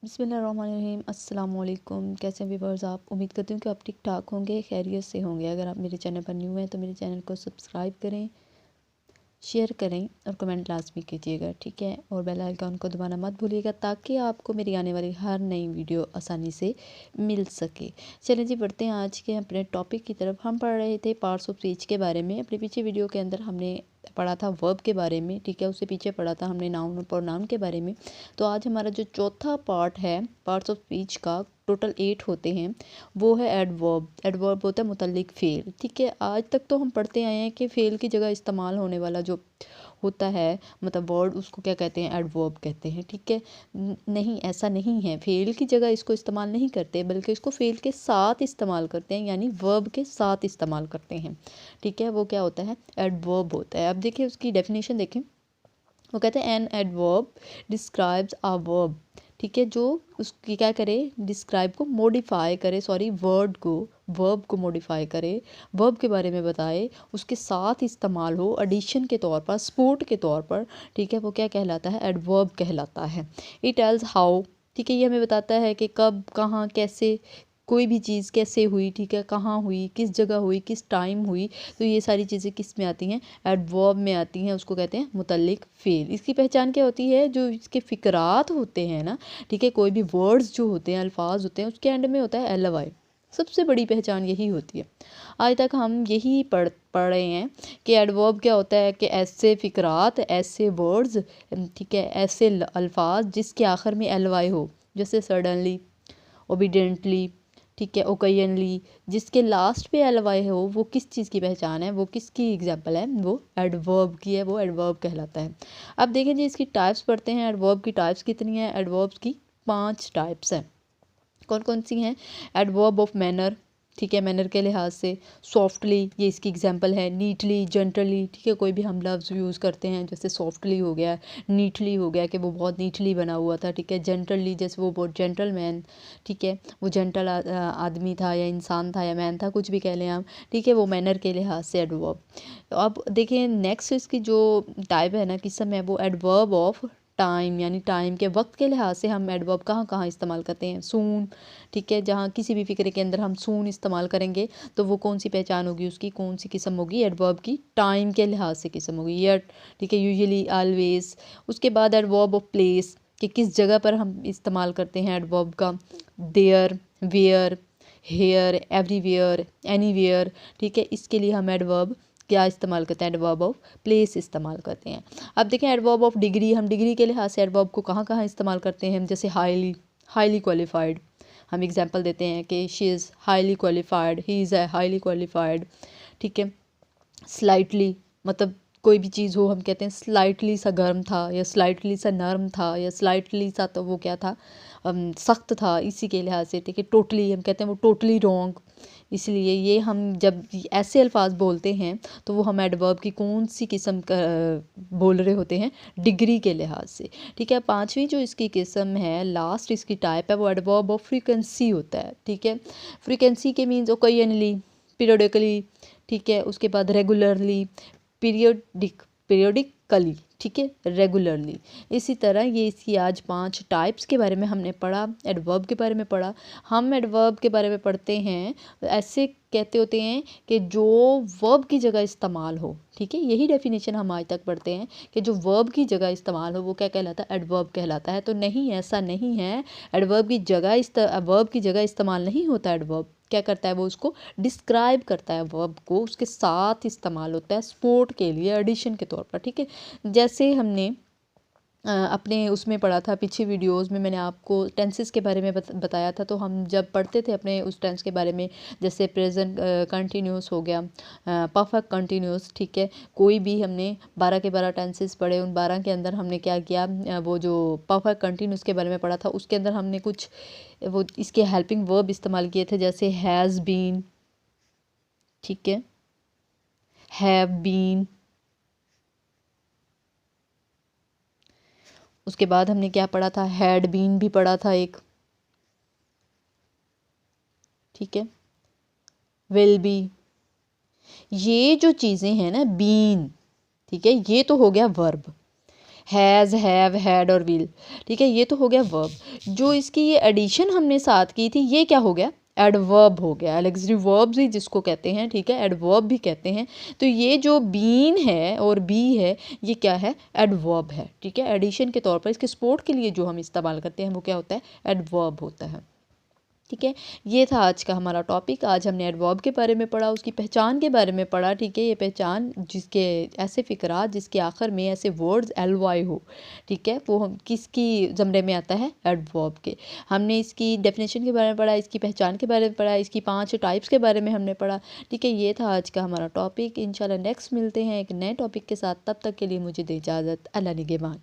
बिस्मिल्लाहिर्रहमानिर्रहीम अस्सलाम वालेकुम। कैसे हैं व्यूअर्स आप? उम्मीद करती हूँ कि आप ठीक ठाक होंगे, खैरियत से होंगे। अगर आप मेरे चैनल पर न्यू हैं तो मेरे चैनल को सब्सक्राइब करें, शेयर करें और कमेंट लाजमी कीजिएगा, ठीक है। और बेल आइकन को दबाना मत भूलिएगा ताकि आपको मेरी आने वाली हर नई वीडियो आसानी से मिल सके। चलिए जी, बढ़ते हैं आज के अपने टॉपिक की तरफ। हम पढ़ रहे थे पार्ट्स ऑफ स्पीच के बारे में। अपने पीछे वीडियो के अंदर हमने पढ़ा था वर्ब के बारे में, ठीक है। उससे पीछे पढ़ा था हमने नाउन और प्रोनाउन के बारे में। तो आज हमारा जो चौथा पार्ट है पार्ट्स ऑफ स्पीच का, टोटल 8 होते हैं, वो है एडवर्ब। एडवर्ब होता है मुतल्लिक फ़ेल, ठीक है। आज तक तो हम पढ़ते आए हैं कि फ़ेल की जगह इस्तेमाल होने वाला जो होता है मतलब वर्ड, उसको क्या कहते हैं? एडवर्ब कहते हैं, ठीक है। नहीं, ऐसा नहीं है। फ़ेल की जगह इसको इस्तेमाल नहीं करते बल्कि इसको फ़ेल के साथ इस्तेमाल करते हैं, यानी वर्ब के साथ इस्तेमाल करते हैं, ठीक है। वो क्या होता है? एडवर्ब होता है। अब देखिए उसकी डेफिनेशन देखें। वो कहते हैं an adverb describes a verb, ठीक है। जो उसकी क्या करे? डिस्क्राइब को मॉडिफाई करे, सॉरी वर्ड को, वर्ब को मॉडिफाई करे, वर्ब के बारे में बताए, उसके साथ इस्तेमाल हो एडिशन के तौर पर, सपोर्ट के तौर पर, ठीक है। वो क्या कहलाता है? एडवर्ब कहलाता है। इट टेल्स हाउ, ठीक है। ये हमें बताता है कि कब, कहाँ, कैसे कोई भी चीज़ कैसे हुई, ठीक है, कहाँ हुई, किस जगह हुई, किस टाइम हुई। तो ये सारी चीज़ें किस में आती हैं? एडवर्ब में आती हैं। उसको कहते हैं मुतल्लिक फ़ेल। इसकी पहचान क्या होती है? जो इसके फ़िक्रात होते हैं ना, ठीक है, कोई भी वर्ड्स जो होते हैं, अल्फाज होते हैं, उसके एंड में होता है एल वाई। सबसे बड़ी पहचान यही होती है। आज तक हम यही पढ़ रहे हैं कि एडवर्ब क्या होता है, कि ऐसे फ़िक्रात, ऐसे वर्ड्स, ठीक है, ऐसे अल्फाज जिसके आखिर में एल वाई हो, जैसे सडनली, ओबिडेंटली, ठीक है, ओकेजनली, जिसके लास्ट पे एल वाई हो, वो किस चीज़ की पहचान है? वो किसकी एग्जाम्पल है? वो एडवर्ब की है, वो एडवर्ब कहलाता है। अब देखें जी, इसकी टाइप्स पढ़ते हैं। एडवर्ब की टाइप्स कितनी हैं? एडवर्ब्स की 5 टाइप्स हैं। कौन कौन सी हैं? एडवर्ब ऑफ मैनर, ठीक है, मैनर के लिहाज से। सॉफ्टली, ये इसकी एग्जांपल है। नीटली, जेंटली, ठीक है, कोई भी हम लफ्ज़ यूज़ करते हैं, जैसे सॉफ्टली हो गया, नीटली हो गया कि वो बहुत नीटली बना हुआ था, ठीक है। जेंटली, जैसे वो बहुत जेंटलमैन, ठीक है, वो जेंटल आदमी था या इंसान था या मैन था, कुछ भी कह लें हम, ठीक है। वो मैनर के लिहाज से एडवर्ब। अब देखें नेक्स्ट इसकी जो टाइप है ना, किस्म है, वो एडवर्ब ऑफ टाइम, यानी टाइम के वक्त के लिहाज से हम एडवर्ब कहाँ कहाँ इस्तेमाल करते हैं? सून, ठीक है, जहाँ किसी भी फ़िक्रे के अंदर हम सून इस्तेमाल करेंगे तो वो कौन सी पहचान होगी उसकी, कौन सी किस्म होगी? एडवर्ब की टाइम के लिहाज से किस्म होगी, यट, ठीक है, यूजुअली, ऑलवेज। उसके बाद एडवर्ब ऑफ प्लेस, कि किस जगह पर हम इस्तेमाल करते हैं एडवर्ब का। There, where, here, everywhere, anywhere, ठीक है। इसके लिए हम एडवर्ब क्या इस्तेमाल करते हैं? एडवर्ब ऑफ प्लेस इस्तेमाल करते हैं। अब देखें एडवर्ब ऑफ डिग्री, हम डिग्री के लिहाज से एडवर्ब को कहाँ कहाँ इस्तेमाल करते हैं? जैसे हाईली, हाईली क्वालिफाइड, हम एग्जांपल देते हैं कि she is highly qualified, he is highly qualified, ठीक है। स्लाइटली, मतलब कोई भी चीज़ हो, हम कहते हैं स्लाइटली सा गर्म था, या स्लाइटली सा नरम था, या स्लाइटली सा तो वो क्या था, सख्त था, इसी के लिहाज से, ठीक है। टोटली, हम कहते हैं वो टोटली रॉन्ग। इसलिए ये हम जब ऐसे अल्फाज बोलते हैं तो वो हम एडवर्ब की कौन सी किस्म का बोल रहे होते हैं? डिग्री के लिहाज से, ठीक है। पांचवी जो इसकी किस्म है, लास्ट इसकी टाइप है, वो एडवर्ब ऑफ फ्रीक्वेंसी होता है, ठीक है। फ्रीक्वेंसी के मीन्स ओकेजनली, पीरियडिकली, ठीक है। उसके बाद रेगुलरली, पीरियडिकली, ठीक है, रेगुलरली। इसी तरह ये इसकी आज 5 टाइप्स के बारे में हमने पढ़ा, एडवर्ब के बारे में पढ़ा। हम एडवर्ब के बारे में पढ़ते हैं, ऐसे कहते होते हैं कि जो वर्ब की जगह इस्तेमाल हो, ठीक है। यही डेफिनेशन हम आज तक पढ़ते हैं कि जो वर्ब की जगह इस्तेमाल हो वो क्या कहलाता है? एडवर्ब कहलाता है। तो नहीं, ऐसा नहीं है। एडवर्ब की जगह वर्ब की जगह इस्तेमाल नहीं होता। एडवर्ब क्या करता है? वो उसको डिस्क्राइब करता है, वर्ब को उसके साथ इस्तेमाल होता है सपोर्ट के लिए, एडिशन के तौर पर, ठीक है। जैसे हमने अपने उसमें पढ़ा था, पीछे वीडियोस में मैंने आपको टेंसेस के बारे में बताया था। तो हम जब पढ़ते थे अपने उस टेंस के बारे में, जैसे प्रेजेंट कंटिन्यूस हो गया, परफेक्ट कंटिन्यूस, ठीक है। कोई भी हमने 12 के 12 टेंसेस पढ़े, उन 12 के अंदर हमने क्या किया, वो जो परफेक्ट कंटिन्यूस के बारे में पढ़ा था, उसके अंदर हमने कुछ वो इसके हेल्पिंग वर्ब इस्तेमाल किए थे, जैसे हैज़ बीन, ठीक है, हैव बीन। उसके बाद हमने क्या पढ़ा था? हैड बीन भी पढ़ा था एक, ठीक है, विल बी। ये जो चीज़ें हैं ना, बीन, ठीक है, ये तो हो गया वर्ब। हैज़, हैव, हैड और विल। ठीक है, ये तो हो गया वर्ब। जो इसकी ये एडिशन हमने साथ की थी, ये क्या हो गया, एडवर्ब हो गया। एलेक्सिव वर्ब्स ही जिसको कहते हैं, ठीक है, एडवर्ब भी कहते हैं। तो ये जो बीन है और बी है, ये क्या है, एडवर्ब है। ठीक है, एडिशन के तौर पर इसके सपोर्ट के लिए जो हम इस्तेमाल करते हैं वो क्या होता है, एडवर्ब होता है। ठीक है, ये था आज का हमारा टॉपिक। आज हमने एडवर्ब के बारे में पढ़ा, उसकी पहचान के बारे में पढ़ा। ठीक है, ये पहचान जिसके ऐसे फ़िक्रात जिसके आखिर में ऐसे वर्ड्स एल वाई हो, ठीक है, वो हम किसकी ज़मरे में आता है, एडवर्ब के। हमने इसकी डेफिनेशन के बारे में पढ़ा, इसकी पहचान के बारे में पढ़ा, इसकी 5 टाइप्स के बारे में हमने पढ़ा। ठीक है, ये था आज का हमारा टॉपिक। इंशाल्लाह नेक्स्ट मिलते हैं एक नए टॉपिक के साथ। तब तक के लिए मुझे दे इजाज़त। अल्लाह निगहबान।